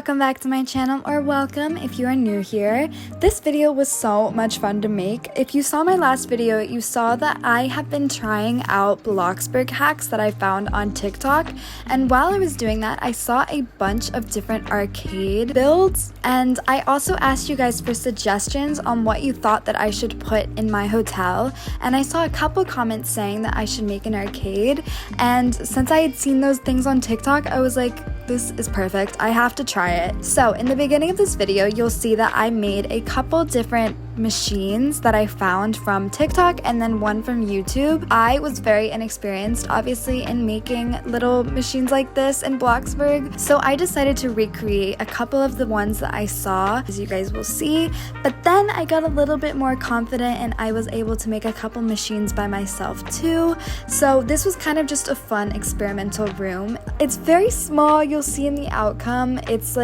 welcome back to my channel, or welcome if you are new here. This video was so much fun to make. If you saw my last video, you saw that I have been trying out Bloxburg hacks that I found on TikTok, and while I was doing that, I saw a bunch of different arcade builds, and I also asked you guys for suggestions on what you thought that I should put in my hotel, and I saw a couple comments saying that I should make an arcade, and since I had seen those things on TikTok, I was like, this is perfect. I have to try it. So in the beginning of this video, you'll see that I made a couple different machines that I found from TikTok and then one from YouTube. I was very inexperienced, obviously, in making little machines like this in Bloxburg, so I decided to recreate a couple of the ones that I saw, as you guys will see, but then I got a little bit more confident and I was able to make a couple machines by myself too. So this was kind of just a fun experimental room. It's very small, you'll see in the outcome. It's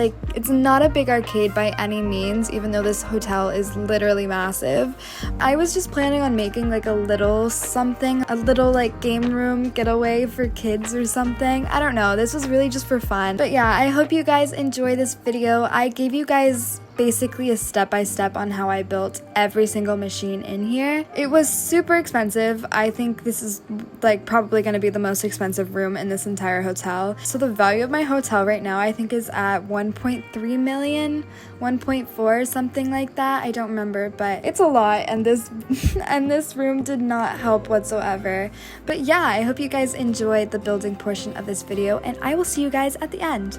not a big arcade by any means, even though this hotel is literally massive. I was just planning on making like a little something, a little like game room getaway for kids or something. I don't know, this was really just for fun. But yeah, I hope you guys enjoy this video. I gave you guys basically a step-by-step on how I built every single machine in here. It was super expensive. I think this is like probably going to be the most expensive room in this entire hotel. So the value of my hotel right now I think is at 1.3 million, 1.4, something like that. I don't remember, but it's a lot, and this and this room did not help whatsoever. But yeah, I hope you guys enjoyed the building portion of this video, and I will see you guys at the end.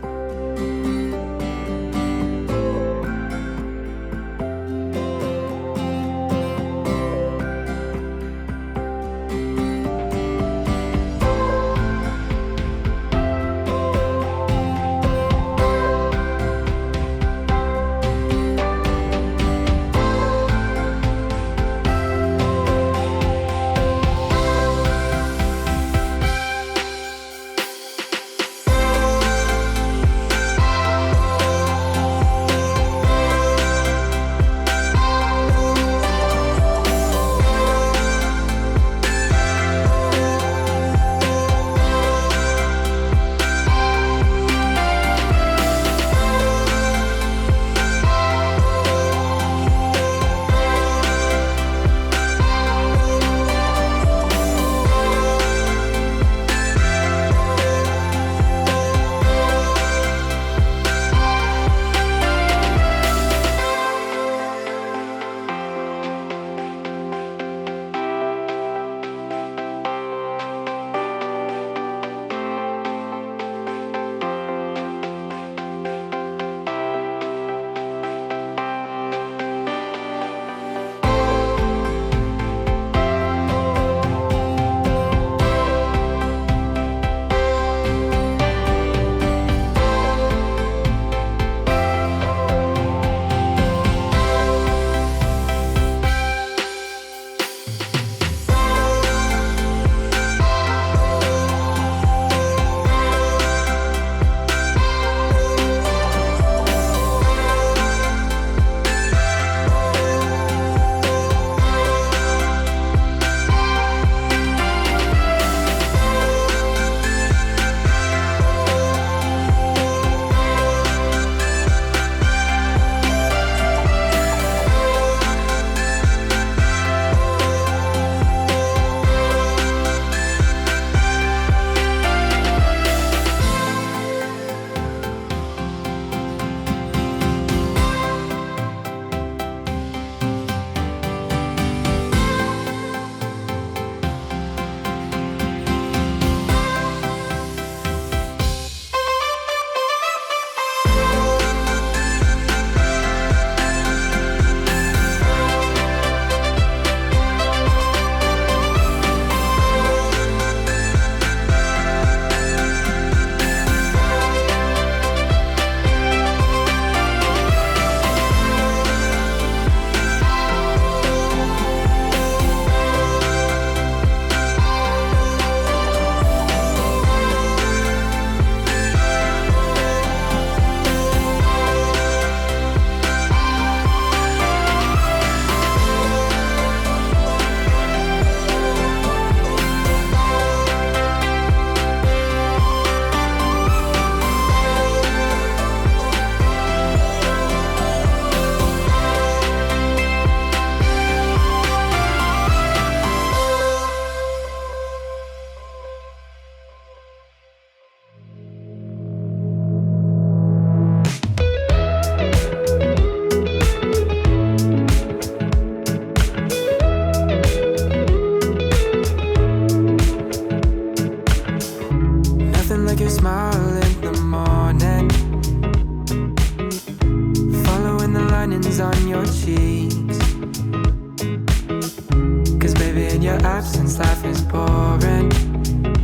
absence, life is boring,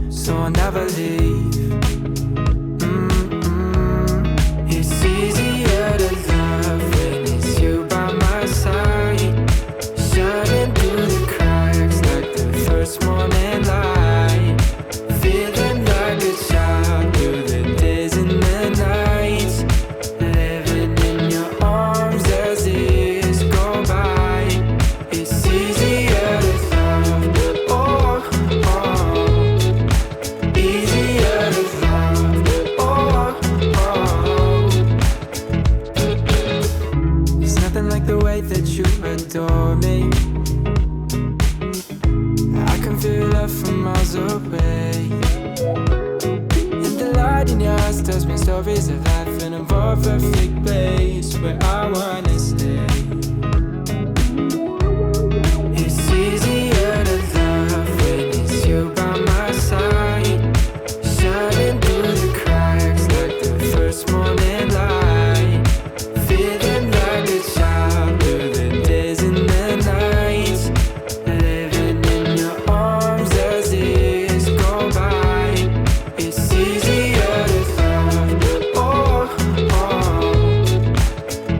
so I'll never leave. It's easier to love when it's you by my side, shining through the cracks like the first morning light, feeling like a child through the days and the nights, living in your arms as years go by. It's easier to love, oh, oh, easier to love, oh, oh. It's nothing like the way that you adore me. I can feel love from miles away, and the light in your eyes tells me stories of life in a more perfect place where I wanna stay. It's easier to love when it's you by my side, shining through the cracks like the first morning light, feeling like a child through the days and the nights, living in your arms as years go by. It's easier to love, oh, oh,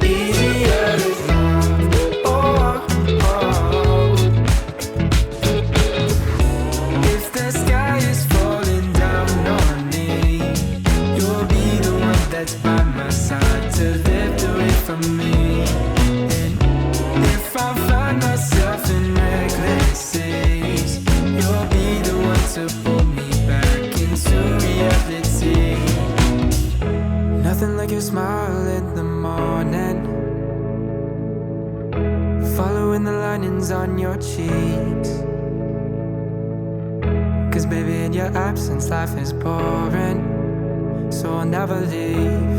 easier to love, oh, oh. If the sky is falling down on me, you'll be the one that's by my side to lift away from me. And if I find myself in reckless days, you'll be the one to pull me back into reality. Nothing like your smile in the morning, following the linings on your cheeks. 'Cause baby, in your absence, life is boring, so I'll never leave.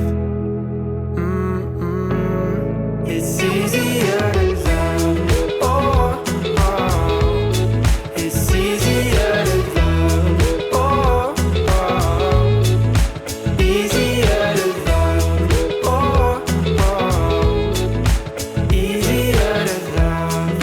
It's easier to love, oh, oh. It's easier to love, oh, oh. Easier to love, oh, oh. Easier to love.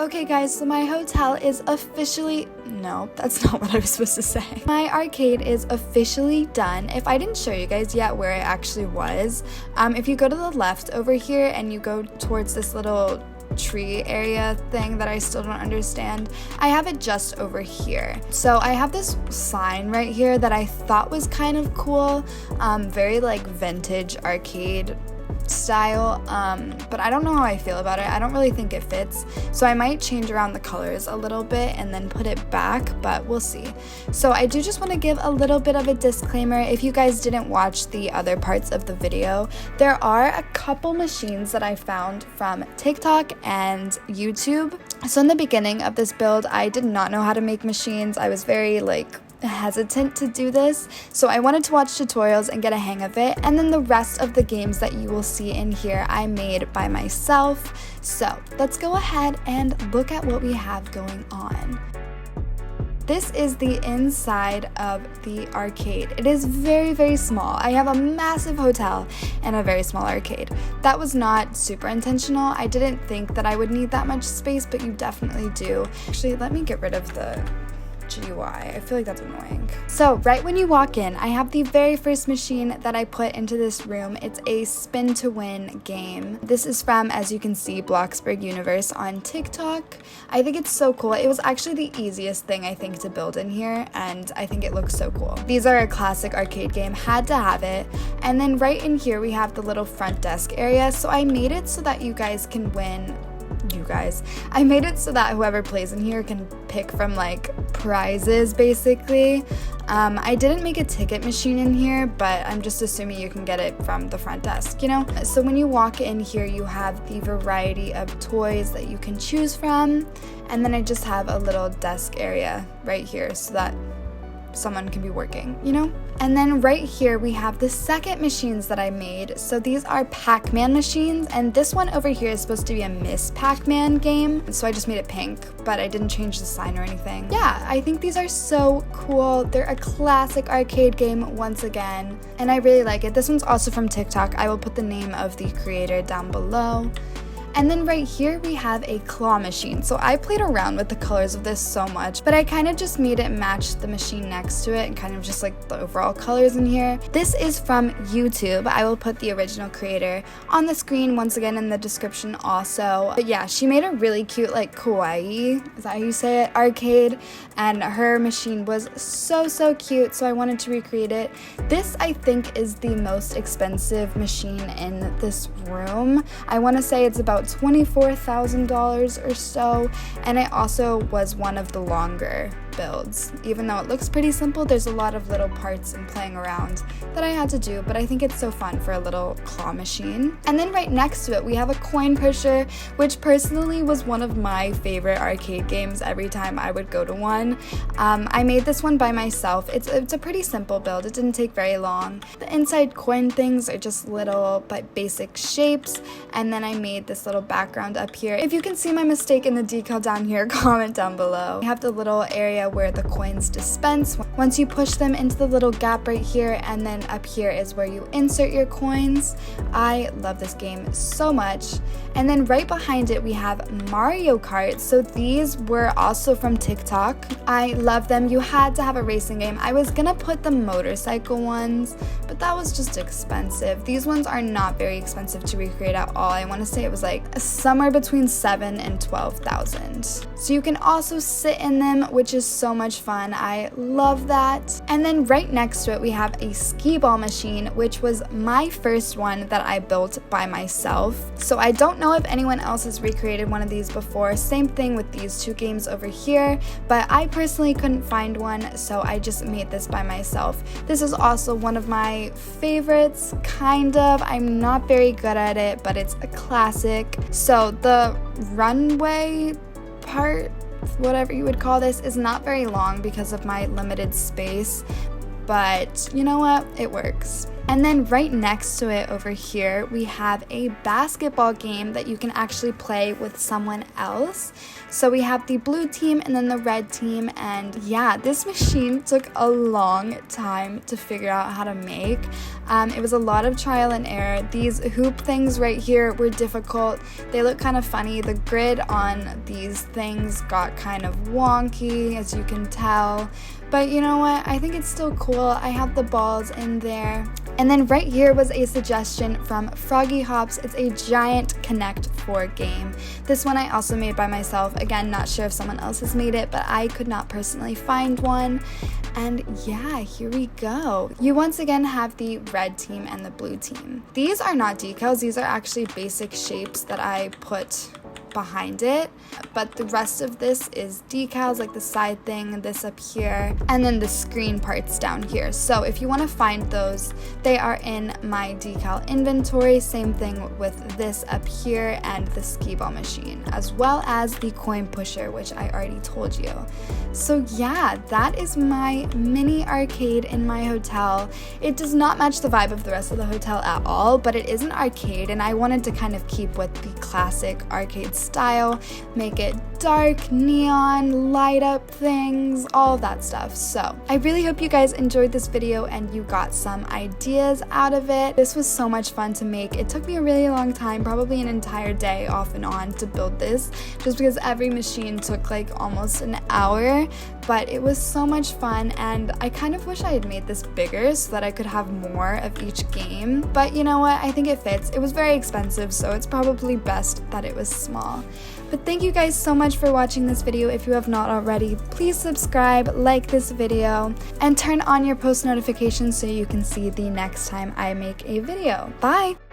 Okay guys, so my hotel is officially, no, that's not what I was supposed to say. My arcade is officially done. If I didn't show you guys yet where I actually was, if you go to the left over here and you go towards this little tree area thing that I still don't understand, I have it just over here. So I have this sign right here that I thought was kind of cool, very like vintage arcade style, but I don't know how I feel about it. I don't really think it fits, so I might change around the colors a little bit and then put it back, but we'll see. So I do just want to give a little bit of a disclaimer. If you guys didn't watch the other parts of the video, there are a couple machines that I found from TikTok and YouTube. So in the beginning of this build, I did not know how to make machines. I was very hesitant to do this, so I wanted to watch tutorials and get a hang of it, and then the rest of the games that you will see in here I made by myself. So let's go ahead and look at what we have going on. This is the inside of the arcade. It is very, very small. I have a massive hotel and a very small arcade. That was not super intentional. I didn't think that I would need that much space, but you definitely do. Actually, let me get rid of the GUI. I feel like that's annoying. So right when you walk in, I have the very first machine that I put into this room. It's a spin to win game. This is from, as you can see, Bloxburguniverse on TikTok. I think it's so cool. It was actually the easiest thing I think to build in here, and I think it looks so cool. These are a classic arcade game, had to have it. And then right in here we have the little front desk area. So I made it so that you guys can win. I made it so that whoever plays in here can pick from like prizes basically. I didn't make a ticket machine in here, but I'm just assuming you can get it from the front desk, you know? So when you walk in here, you have the variety of toys that you can choose from, and then I just have a little desk area right here so that someone can be working, you know? And then right here we have the second machines that I made. So these are Pac-Man machines, and this one over here is supposed to be a Miss Pac-Man game, so I just made it pink, but I didn't change the sign or anything. Yeah, I think these are so cool. They're a classic arcade game once again, and I really like it. This one's also from TikTok. I will put the name of the creator down below. And then right here we have a claw machine. So I played around with the colors of this so much, but I kind of just made it match the machine next to it and kind of just like the overall colors in here. This is from YouTube. I will put the original creator on the screen once again in the description also. But yeah, she made a really cute like kawaii, is that how you say it, arcade, and her machine was so cute, so I wanted to recreate it. This I think is the most expensive machine in this room. I want to say it's about $24,000 or so, and it also was one of the longer builds. Even though it looks pretty simple, there's a lot of little parts and playing around that I had to do, but I think it's so fun for a little claw machine. And then right next to it we have a coin pusher, which personally was one of my favorite arcade games every time I would go to one. I made this one by myself. It's a pretty simple build. It didn't take very long. The inside coin things are just little but basic shapes, and then I made this little background up here. If you can see my mistake in the decal down here, comment down below. I have the little area where the coins dispense once you push them into the little gap right here, and then up here is where you insert your coins. I love this game so much. And then right behind it we have Mario Kart. So these were also from TikTok. I love them. You had to have a racing game. I was gonna put the motorcycle ones, but that was just expensive. These ones are not very expensive to recreate at all. I want to say it was like somewhere between $7,000 and $12,000. So you can also sit in them, which is so much fun. I love that. And then right next to it we have a skee-ball machine, which was my first one that I built by myself. So I don't know if anyone else has recreated one of these before. Same thing with these two games over here, but I personally couldn't find one, so I just made this by myself. This is also one of my favorites, kind of. I'm not very good at it, but it's a classic. So the runway part, whatever you would call this, is not very long because of my limited space, but you know what, it works. And then right next to it over here, we have a basketball game that you can actually play with someone else. So we have the blue team and then the red team, and yeah, this machine took a long time to figure out how to make. It was a lot of trial and error. These hoop things right here were difficult. They look kind of funny. The grid on these things got kind of wonky, as you can tell. But you know what? I think it's still cool. I have the balls in there. And then right here was a suggestion from Froggy Hops. It's a giant Connect 4 game. This one I also made by myself. Again, not sure if someone else has made it, but I could not personally find one. And yeah, here we go. You once again have the red team and the blue team. These are not decals. These are actually basic shapes that I put behind it, but the rest of this is decals, like the side thing, this up here, and then the screen parts down here. So if you want to find those, they are in my decal inventory. Same thing with this up here and the skee-ball machine, as well as the coin pusher, which I already told you. So yeah, that is my mini arcade in my hotel. It does not match the vibe of the rest of the hotel at all, but it is an arcade, and I wanted to kind of keep with the classic arcade style, make it dark, neon, light up things, all of that stuff. So I really hope you guys enjoyed this video and you got some ideas out of it. This was so much fun to make. It took me a really long time, probably an entire day off and on, to build this, just because every machine took like almost an hour, but it was so much fun, and I kind of wish I had made this bigger so that I could have more of each game, but you know what, I think it fits. It was very expensive, so it's probably best that it was small. But thank you guys so much for watching this video. If you have not already, please subscribe, like this video, and turn on your post notifications so you can see the next time I make a video. Bye!